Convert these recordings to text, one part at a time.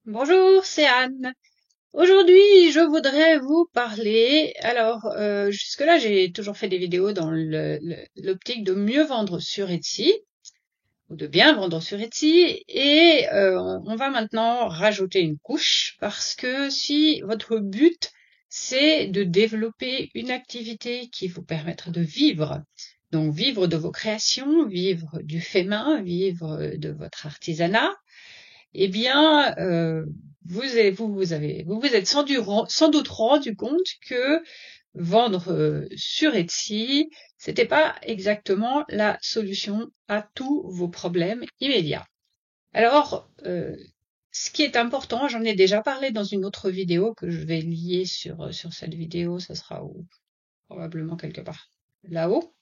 Bonjour, c'est Anne. Aujourd'hui, je voudrais vous parler. Alors, jusque-là, j'ai toujours fait des vidéos dans l'optique de mieux vendre sur Etsy ou de bien vendre sur Etsy, et on va maintenant rajouter une couche parce que si votre but c'est de développer une activité qui vous permettra de vivre, donc vivre de vos créations, vivre du fait main, vivre de votre artisanat, eh bien, vous vous êtes sans doute rendu compte que vendre sur Etsy, c'était pas exactement la solution à tous vos problèmes immédiats. Alors, ce qui est important, j'en ai déjà parlé dans une autre vidéo que je vais lier sur cette vidéo, ça sera probablement quelque part là-haut.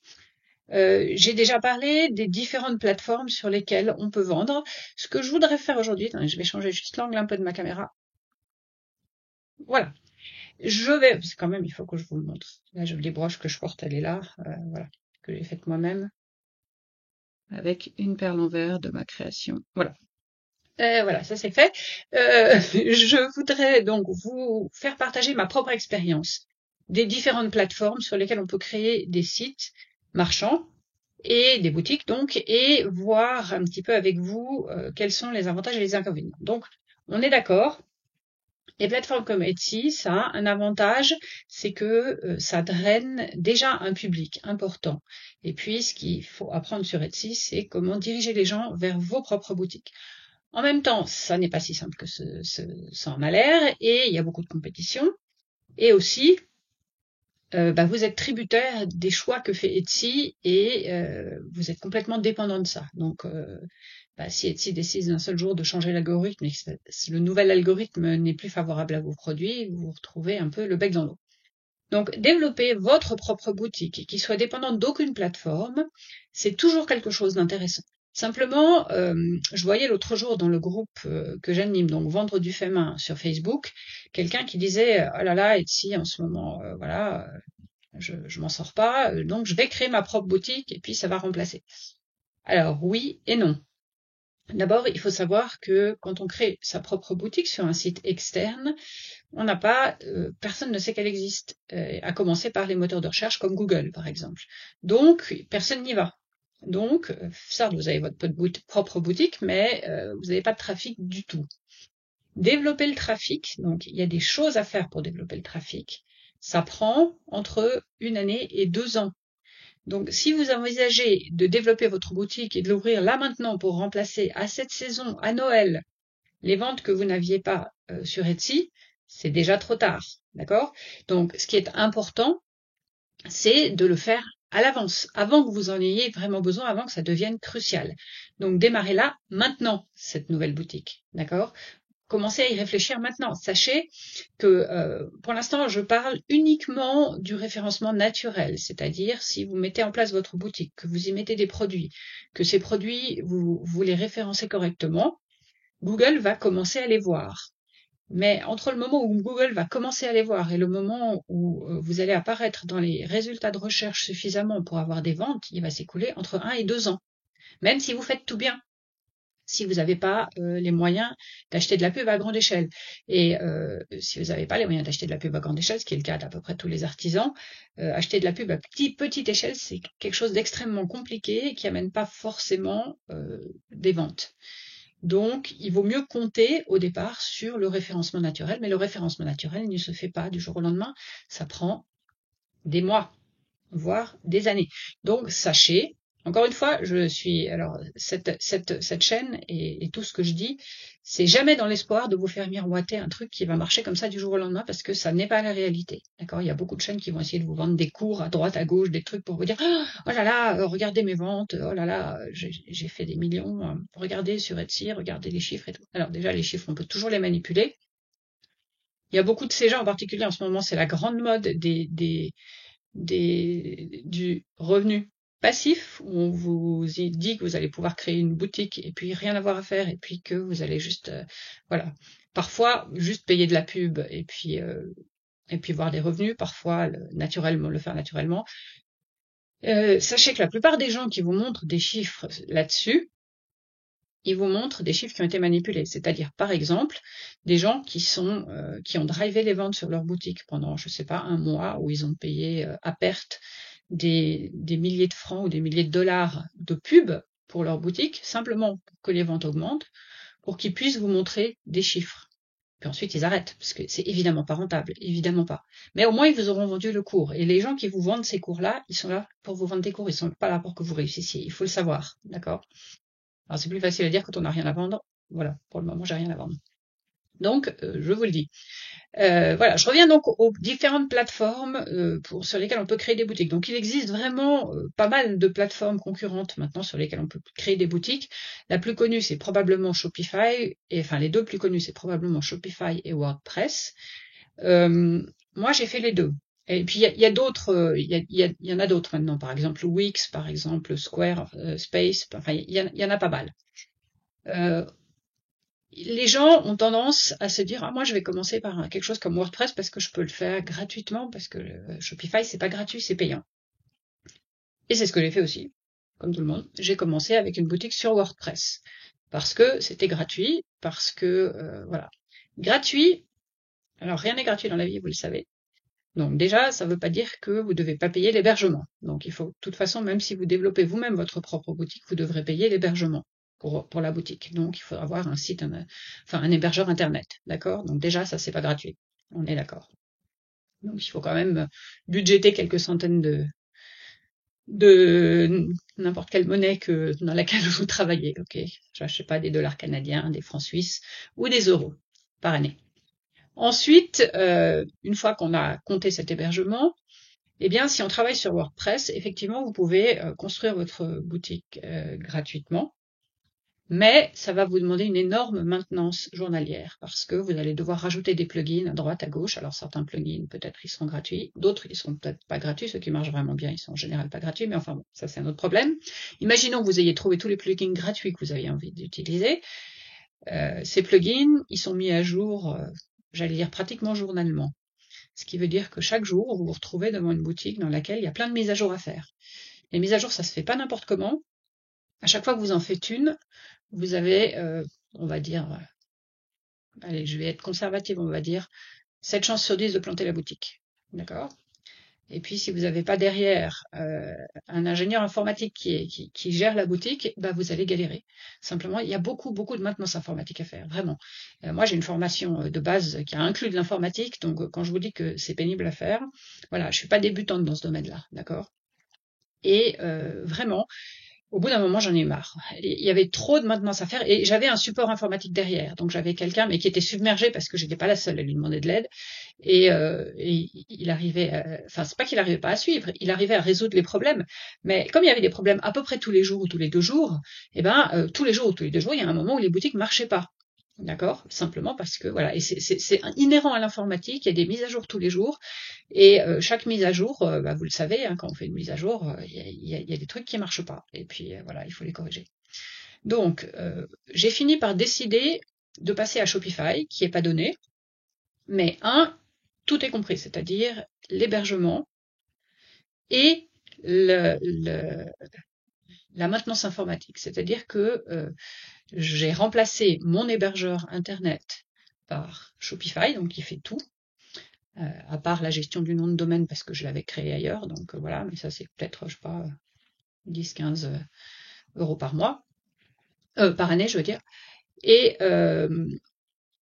J'ai déjà parlé des différentes plateformes sur lesquelles on peut vendre. Ce que je voudrais faire aujourd'hui, attendez, je vais changer juste l'angle un peu de ma caméra. Voilà. Parce que quand même, il faut que je vous le montre. Là, les broches que je porte, elle est là. Voilà. Que j'ai faite moi-même. Avec une perle en verre de ma création. Voilà. Voilà, ça c'est fait. Je voudrais donc vous faire partager ma propre expérience des différentes plateformes sur lesquelles on peut créer des sites marchands et des boutiques donc, et voir un petit peu avec vous quels sont les avantages et les inconvénients. Donc, on est d'accord, les plateformes comme Etsy, ça a un avantage, c'est que ça draine déjà un public important. Et puis, ce qu'il faut apprendre sur Etsy, c'est comment diriger les gens vers vos propres boutiques. En même temps, ça n'est pas si simple que ça en a l'air, et il y a beaucoup de compétition. Et aussi, vous êtes tributaire des choix que fait Etsy, et vous êtes complètement dépendant de ça. Donc, si Etsy décide d'un seul jour de changer l'algorithme et que le nouvel algorithme n'est plus favorable à vos produits, vous vous retrouvez un peu le bec dans l'eau. Donc, développer votre propre boutique qui soit dépendante d'aucune plateforme, c'est toujours quelque chose d'intéressant. Simplement, je voyais l'autre jour dans le groupe que j'anime, donc Vendre du fait main sur Facebook, quelqu'un qui disait oh là là, Etsy en ce moment, voilà, je m'en sors pas, donc je vais créer ma propre boutique et puis ça va remplacer. Alors oui et non. D'abord, il faut savoir que quand on crée sa propre boutique sur un site externe, on n'a pas, personne ne sait qu'elle existe, à commencer par les moteurs de recherche comme Google par exemple. Donc personne n'y va. Donc, certes, vous avez votre propre boutique, mais vous n'avez pas de trafic du tout. Développer le trafic, donc il y a des choses à faire pour développer le trafic. Ça prend entre 1 année et 2 ans. Donc, si vous envisagez de développer votre boutique et de l'ouvrir là maintenant pour remplacer à cette saison, à Noël, les ventes que vous n'aviez pas sur Etsy, c'est déjà trop tard. D'accord? Donc, ce qui est important, c'est de le faire à l'avance, avant que vous en ayez vraiment besoin, avant que ça devienne crucial. Donc, démarrez là, maintenant, cette nouvelle boutique. D'accord? Commencez à y réfléchir maintenant. Sachez que pour l'instant, je parle uniquement du référencement naturel, c'est-à-dire si vous mettez en place votre boutique, que vous y mettez des produits, que ces produits, vous les référencez correctement, Google va commencer à les voir. Mais entre le moment où Google va commencer à les voir et le moment où vous allez apparaître dans les résultats de recherche suffisamment pour avoir des ventes, il va s'écouler entre 1 et 2 ans, même si vous faites tout bien, si vous n'avez pas les moyens d'acheter de la pub à grande échelle. Et si vous n'avez pas les moyens d'acheter de la pub à grande échelle, ce qui est le cas d'à peu près tous les artisans, acheter de la pub à petite échelle, c'est quelque chose d'extrêmement compliqué et qui amène pas forcément des ventes. Donc, il vaut mieux compter au départ sur le référencement naturel, mais le référencement naturel ne se fait pas du jour au lendemain, ça prend des mois, voire des années. Donc, sachez, encore une fois, alors, cette chaîne et tout ce que je dis, c'est jamais dans l'espoir de vous faire miroiter un truc qui va marcher comme ça du jour au lendemain, parce que ça n'est pas la réalité. D'accord? Il y a beaucoup de chaînes qui vont essayer de vous vendre des cours à droite, à gauche, des trucs pour vous dire, oh là là, regardez mes ventes, oh là là, j'ai fait des millions, regardez sur Etsy, regardez les chiffres et tout. Alors, déjà, les chiffres, on peut toujours les manipuler. Il y a beaucoup de ces gens, en particulier en ce moment, c'est la grande mode du revenu passif, où on vous dit que vous allez pouvoir créer une boutique et puis rien avoir à faire et puis que vous allez juste, voilà. Parfois, juste payer de la pub et puis voir des revenus, parfois naturellement, le faire naturellement. Sachez que la plupart des gens qui vous montrent des chiffres là-dessus, il vous montre des chiffres qui ont été manipulés. C'est-à-dire, par exemple, des gens qui ont drivé les ventes sur leur boutique pendant, je sais pas, un mois, où ils ont payé à perte des milliers de francs ou des milliers de dollars de pub pour leur boutique, simplement pour que les ventes augmentent, pour qu'ils puissent vous montrer des chiffres. Puis ensuite, ils arrêtent, parce que c'est évidemment pas rentable, évidemment pas. Mais au moins, ils vous auront vendu le cours. Et les gens qui vous vendent ces cours-là, ils sont là pour vous vendre des cours, ils sont pas là pour que vous réussissiez. Il faut le savoir, d'accord? Alors c'est plus facile à dire quand on n'a rien à vendre. Voilà, pour le moment, j'ai rien à vendre. Donc, je vous le dis. Voilà, je reviens donc aux différentes plateformes sur lesquelles on peut créer des boutiques. Donc il existe vraiment pas mal de plateformes concurrentes maintenant sur lesquelles on peut créer des boutiques. La plus connue, c'est probablement Shopify, enfin les deux plus connues, c'est probablement Shopify et WordPress. Moi, j'ai fait les deux. Et puis il y a d'autres, il y en a d'autres maintenant, par exemple Wix, par exemple Squarespace, enfin il y en a pas mal. Les gens ont tendance à se dire, ah, moi, je vais commencer par quelque chose comme WordPress parce que je peux le faire gratuitement, parce que Shopify, c'est pas gratuit, c'est payant. Et c'est ce que j'ai fait aussi, comme tout le monde. J'ai commencé avec une boutique sur WordPress parce que c'était gratuit, parce que, voilà. Gratuit. Alors, rien n'est gratuit dans la vie, vous le savez. Donc, déjà, ça veut pas dire que vous devez pas payer l'hébergement. Donc, il faut, de toute façon, même si vous développez vous-même votre propre boutique, vous devrez payer l'hébergement pour la boutique. Donc, il faut avoir un site, un hébergeur internet, d'accord? Donc déjà, ça, c'est pas gratuit. On est d'accord. Donc, il faut quand même budgéter quelques centaines de n'importe quelle monnaie dans laquelle vous travaillez, ok? Je sais pas, des dollars canadiens, des francs suisses ou des euros par année. Ensuite, une fois qu'on a compté cet hébergement, eh bien, si on travaille sur WordPress, effectivement, vous pouvez construire votre boutique gratuitement, mais ça va vous demander une énorme maintenance journalière parce que vous allez devoir rajouter des plugins à droite, à gauche. Alors, certains plugins, peut-être, ils seront gratuits. D'autres, ils seront peut-être pas gratuits. Ceux qui marchent vraiment bien, ils sont en général pas gratuits. Mais enfin, bon, ça, c'est un autre problème. Imaginons que vous ayez trouvé tous les plugins gratuits que vous avez envie d'utiliser. Ces plugins, ils sont mis à jour, j'allais dire pratiquement journalement. Ce qui veut dire que chaque jour, vous vous retrouvez devant une boutique dans laquelle il y a plein de mises à jour à faire. Les mises à jour, ça se fait pas n'importe comment. À chaque fois que vous en faites une, vous avez, on va dire, allez, je vais être conservative, on va dire, 7 chances sur 10 de planter la boutique. D'accord? Et puis, si vous n'avez pas derrière un ingénieur informatique qui gère la boutique, bah, vous allez galérer. Simplement, il y a beaucoup de maintenance informatique à faire, vraiment. Moi, j'ai une formation de base qui a inclus de l'informatique, donc quand je vous dis que c'est pénible à faire, voilà, je suis pas débutante dans ce domaine-là, d'accord? Et vraiment, au bout d'un moment, j'en ai eu marre. Il y avait trop de maintenance à faire et j'avais un support informatique derrière. Donc j'avais quelqu'un, mais qui était submergé parce que j'étais pas la seule à lui demander de l'aide. Et il arrivait, enfin c'est pas qu'il arrivait pas à suivre, il arrivait à résoudre les problèmes. Mais comme il y avait des problèmes à peu près tous les jours ou tous les 2 jours, eh ben tous les jours ou tous les 2 jours, il y a un moment où les boutiques marchaient pas. D'accord? Simplement parce que voilà, et c'est inhérent à l'informatique, il y a des mises à jour tous les jours, et chaque mise à jour, bah, vous le savez, hein, quand on fait une mise à jour, il y a des trucs qui marchent pas, et puis voilà, il faut les corriger. Donc, j'ai fini par décider de passer à Shopify, qui est pas donné, mais tout est compris, c'est-à-dire l'hébergement et la maintenance informatique, c'est-à-dire que j'ai remplacé mon hébergeur internet par Shopify, donc qui fait tout, à part la gestion du nom de domaine parce que je l'avais créé ailleurs, donc voilà, mais ça c'est peut-être, je sais pas, 10-15 euros par mois, par année je veux dire. Et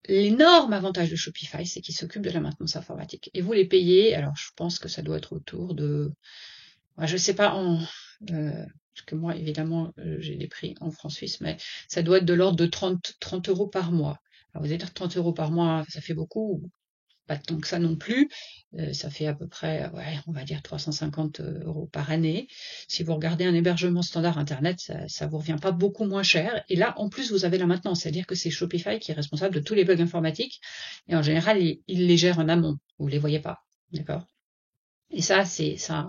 l'énorme avantage de Shopify, c'est qu'il s'occupe de la maintenance informatique. Et vous les payez, alors je pense que ça doit être autour de, je sais pas parce que moi, évidemment, j'ai des prix en francs suisses, mais ça doit être de l'ordre de 30 euros par mois. Alors, vous allez dire 30 euros par mois, ça fait beaucoup, pas tant que ça non plus. Ça fait à peu près, on va dire 350 euros par année. Si vous regardez un hébergement standard Internet, ça vous revient pas beaucoup moins cher. Et là, en plus, vous avez la maintenance, c'est-à-dire que c'est Shopify qui est responsable de tous les bugs informatiques. Et en général, il les gère en amont. Vous les voyez pas, d'accord? Et ça, c'est ça.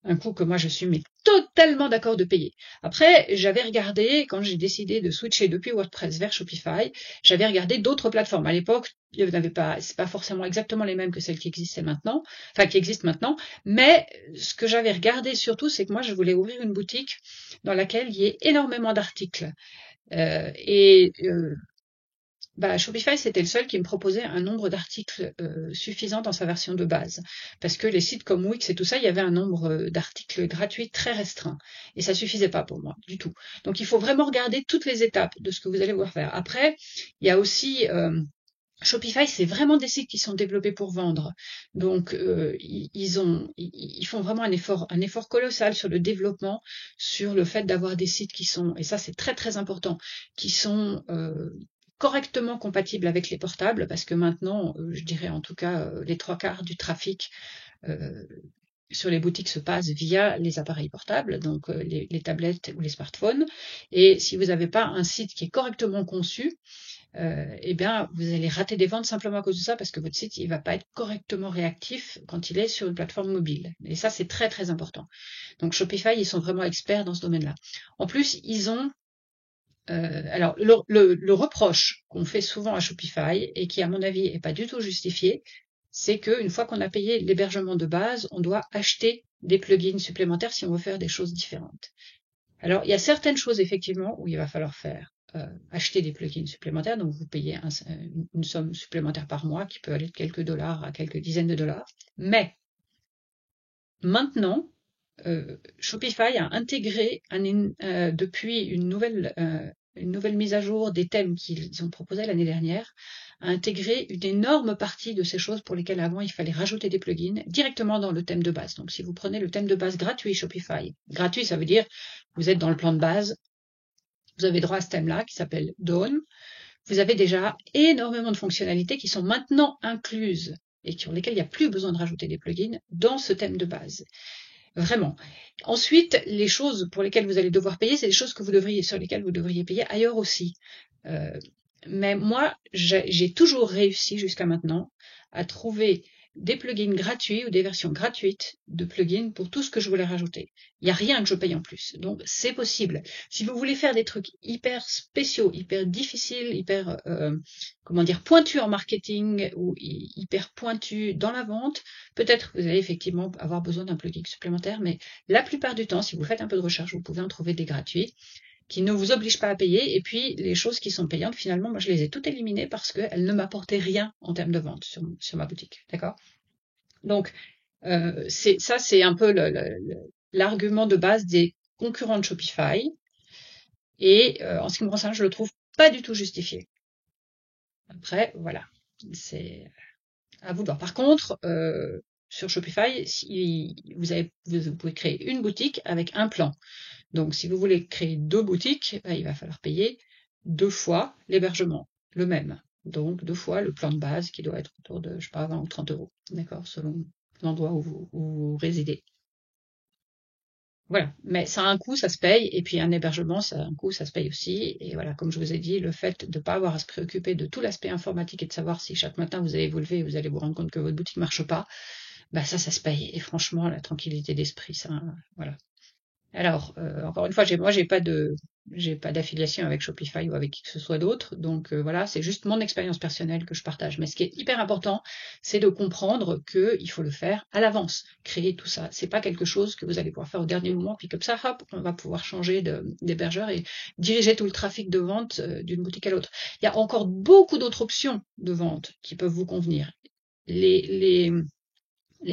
Un coût que moi je suis mais totalement d'accord de payer. Après, j'avais regardé, quand j'ai décidé de switcher depuis WordPress vers Shopify, j'avais regardé d'autres plateformes. À l'époque, il n'y avait pas, c'est pas forcément exactement les mêmes que celles qui existaient maintenant, enfin qui existent maintenant, mais ce que j'avais regardé surtout, c'est que moi je voulais ouvrir une boutique dans laquelle il y ait énormément d'articles. Shopify, c'était le seul qui me proposait un nombre d'articles suffisant dans sa version de base. Parce que les sites comme Wix et tout ça, il y avait un nombre d'articles gratuits très restreint. Et ça suffisait pas pour moi, du tout. Donc il faut vraiment regarder toutes les étapes de ce que vous allez voir faire. Après, il y a aussi... Shopify, c'est vraiment des sites qui sont développés pour vendre. Donc, ils font vraiment un effort colossal sur le développement, sur le fait d'avoir des sites qui sont, et ça c'est très très important, qui sont correctement compatibles avec les portables, parce que maintenant, je dirais en tout cas, les 3/4 du trafic euh, sur les boutiques se passe via les appareils portables, donc les tablettes ou les smartphones. Et si vous n'avez pas un site qui est correctement conçu, eh bien, vous allez rater des ventes simplement à cause de ça, parce que votre site, il va pas être correctement réactif quand il est sur une plateforme mobile. Et ça, c'est très, très important. Donc, Shopify, ils sont vraiment experts dans ce domaine-là. En plus, ils ont... alors, le reproche qu'on fait souvent à Shopify, et qui, à mon avis, est pas du tout justifié, c'est qu'une fois qu'on a payé l'hébergement de base, on doit acheter des plugins supplémentaires si on veut faire des choses différentes. Alors, il y a certaines choses, effectivement, où il va falloir faire acheter des plugins supplémentaires, donc vous payez une somme supplémentaire par mois qui peut aller de quelques dollars à quelques dizaines de dollars. Mais maintenant, Shopify a intégré depuis une nouvelle mise à jour des thèmes qu'ils ont proposés l'année dernière, a intégré une énorme partie de ces choses pour lesquelles avant il fallait rajouter des plugins directement dans le thème de base. Donc si vous prenez le thème de base gratuit Shopify, gratuit ça veut dire vous êtes dans le plan de base, vous avez droit à ce thème-là qui s'appelle Dawn. Vous avez déjà énormément de fonctionnalités qui sont maintenant incluses et sur lesquelles il n'y a plus besoin de rajouter des plugins dans ce thème de base. Vraiment. Ensuite, les choses pour lesquelles vous allez devoir payer, c'est des choses sur lesquelles vous devriez payer ailleurs aussi. Mais moi, j'ai toujours réussi jusqu'à maintenant à trouver des plugins gratuits ou des versions gratuites de plugins pour tout ce que je voulais rajouter. Il n'y a rien que je paye en plus. Donc, c'est possible. Si vous voulez faire des trucs hyper spéciaux, hyper difficiles, hyper, pointus en marketing ou hyper pointus dans la vente, peut-être que vous allez effectivement avoir besoin d'un plugin supplémentaire, mais la plupart du temps, si vous faites un peu de recherche, vous pouvez en trouver des gratuits qui ne vous obligent pas à payer. Et puis, les choses qui sont payantes, finalement, moi, je les ai toutes éliminées parce qu'elles ne m'apportaient rien en termes de vente sur ma boutique. D'accord? Donc, c'est un peu l'argument de base des concurrents de Shopify. Et en ce qui me concerne, je le trouve pas du tout justifié. Après, voilà. C'est à vous de voir. Par contre, sur Shopify, si vous pouvez créer une boutique avec un plan. Donc, si vous voulez créer 2 boutiques, il va falloir payer 2 fois l'hébergement, le même. Donc, 2 fois le plan de base qui doit être autour de, je sais pas, 20 ou 30 euros, d'accord, selon l'endroit où vous résidez. Voilà. Mais ça a un coût, ça se paye. Et puis un hébergement, ça a un coût, ça se paye aussi. Et voilà, comme je vous ai dit, le fait de ne pas avoir à se préoccuper de tout l'aspect informatique et de savoir si chaque matin vous allez vous lever et vous allez vous rendre compte que votre boutique marche pas, ça se paye. Et franchement, la tranquillité d'esprit, ça, voilà. Alors, encore une fois, moi, j'ai pas d'affiliation avec Shopify ou avec qui que ce soit d'autre. Donc voilà, c'est juste mon expérience personnelle que je partage. Mais ce qui est hyper important, c'est de comprendre qu'il faut le faire à l'avance. Créer tout ça. C'est pas quelque chose que vous allez pouvoir faire au dernier moment, puis comme ça, hop, on va pouvoir changer d'hébergeur et diriger tout le trafic de vente d'une boutique à l'autre. Il y a encore beaucoup d'autres options de vente qui peuvent vous convenir. Les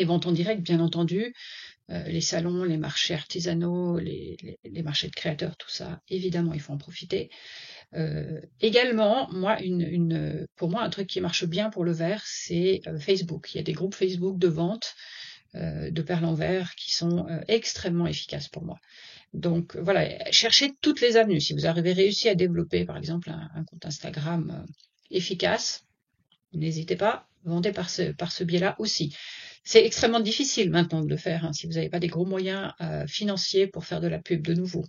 ventes en direct, bien entendu, les salons, les marchés artisanaux, les marchés de créateurs, tout ça, évidemment, il faut en profiter. Également, pour moi, un truc qui marche bien pour le verre, c'est Facebook. Il y a des groupes Facebook de vente de perles en verre qui sont extrêmement efficaces pour moi. Donc voilà, cherchez toutes les avenues. Si vous avez réussi à développer, par exemple, un compte Instagram efficace, n'hésitez pas, vendez par ce biais-là aussi. C'est extrêmement difficile maintenant de le faire, si vous n'avez pas des gros moyens financiers pour faire de la pub de nouveau.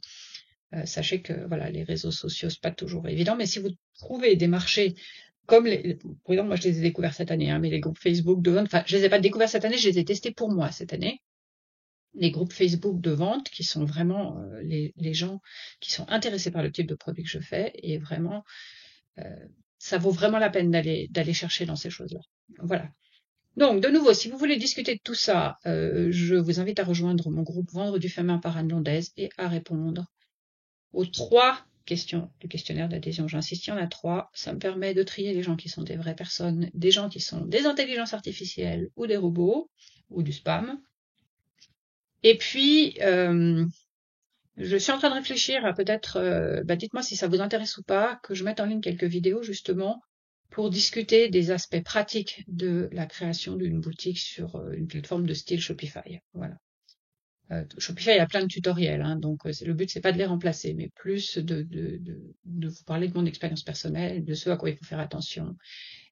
Sachez que voilà, les réseaux sociaux, c'est pas toujours évident, mais si vous trouvez des marchés comme par exemple, moi je les ai découverts cette année, mais les groupes Facebook de vente, enfin je les ai pas découverts cette année, je les ai testés pour moi cette année. Les groupes Facebook de vente qui sont vraiment les gens qui sont intéressés par le type de produit que je fais, et vraiment ça vaut vraiment la peine d'aller chercher dans ces choses-là. Voilà. Donc, de nouveau, si vous voulez discuter de tout ça, je vous invite à rejoindre mon groupe Vendre du Femin par Anne Londaise et à répondre aux 3 question du questionnaire d'adhésion. J'insiste, il y en a 3. Ça me permet de trier les gens qui sont des vraies personnes, des gens qui sont des intelligences artificielles ou des robots, ou du spam. Et puis, je suis en train de réfléchir à peut-être, dites-moi si ça vous intéresse ou pas, que je mette en ligne quelques vidéos justement pour discuter des aspects pratiques de la création d'une boutique sur une plateforme de style Shopify. Voilà. Shopify a plein de tutoriels, hein, donc le but c'est pas de les remplacer, mais plus de vous parler de mon expérience personnelle, de ce à quoi il faut faire attention,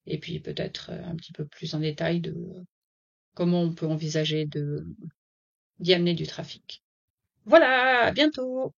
et puis peut-être un petit peu plus en détail de comment on peut envisager d'y amener du trafic. Voilà, à bientôt!